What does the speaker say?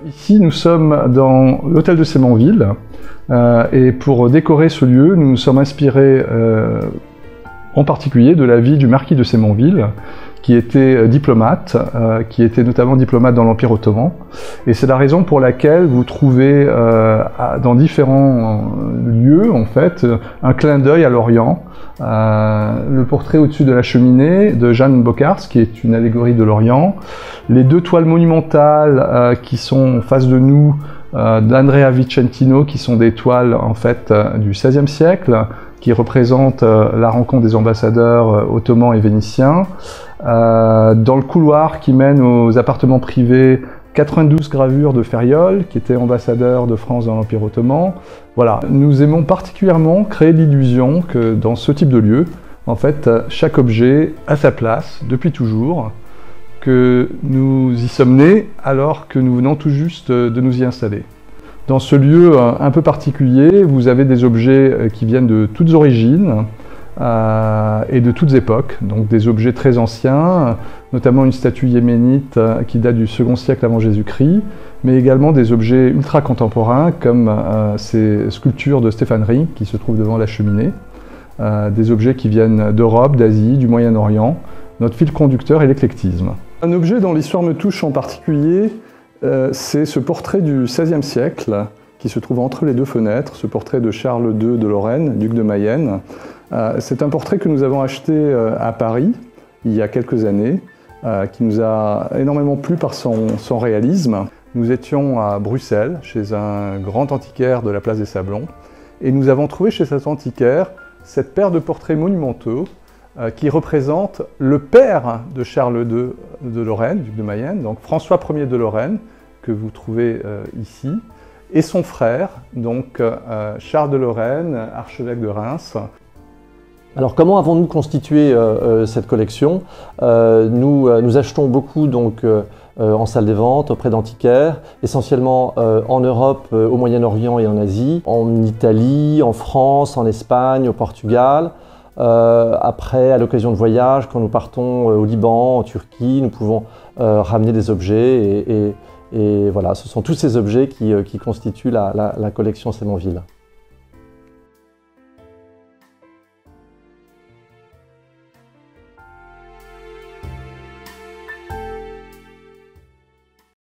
Ici, nous sommes dans l'hôtel de Sémonville et pour décorer ce lieu, nous nous sommes inspirés en particulier de la vie du marquis de Sémonville, qui était diplomate, qui était notamment diplomate dans l'Empire ottoman. Et c'est la raison pour laquelle vous trouvez dans différents lieux, en fait, un clin d'œil à l'Orient. Le portrait au-dessus de la cheminée de Jeanne Boccars, qui est une allégorie de l'Orient. Les deux toiles monumentales qui sont en face de nous, d'Andrea Vicentino, qui sont des toiles en fait du XVIe siècle, qui représentent la rencontre des ambassadeurs ottomans et vénitiens. Dans le couloir qui mène aux appartements privés, 92 gravures de Fériol, qui était ambassadeur de France dans l'Empire ottoman. Voilà, nous aimons particulièrement créer l'illusion que dans ce type de lieu, en fait, chaque objet a sa place depuis toujours, que nous y sommes nés alors que nous venons tout juste de nous y installer. Dans ce lieu un peu particulier, vous avez des objets qui viennent de toutes origines et de toutes époques, donc des objets très anciens, notamment une statue yéménite qui date du second siècle avant Jésus-Christ, mais également des objets ultra contemporains comme ces sculptures de Stéphane Ring qui se trouvent devant la cheminée, des objets qui viennent d'Europe, d'Asie, du Moyen-Orient. Notre fil conducteur est l'éclectisme. Un objet dont l'histoire me touche en particulier, c'est ce portrait du XVIe siècle qui se trouve entre les deux fenêtres, ce portrait de Charles II de Lorraine, duc de Mayenne. C'est un portrait que nous avons acheté à Paris il y a quelques années, qui nous a énormément plu par son réalisme. Nous étions à Bruxelles, chez un grand antiquaire de la place des Sablons, et nous avons trouvé chez cet antiquaire cette paire de portraits monumentaux qui représente le père de Charles II de Lorraine, duc de Mayenne, donc François Ier de Lorraine, que vous trouvez ici, et son frère, donc Charles de Lorraine, archevêque de Reims. Alors comment avons-nous constitué cette collection? Nous achetons beaucoup donc, en salle des ventes, auprès d'antiquaires, essentiellement en Europe, au Moyen-Orient et en Asie, en Italie, en France, en Espagne, au Portugal. Après, à l'occasion de voyages, quand nous partons au Liban, en Turquie, nous pouvons ramener des objets et voilà, ce sont tous ces objets qui constituent la collection Sémonville.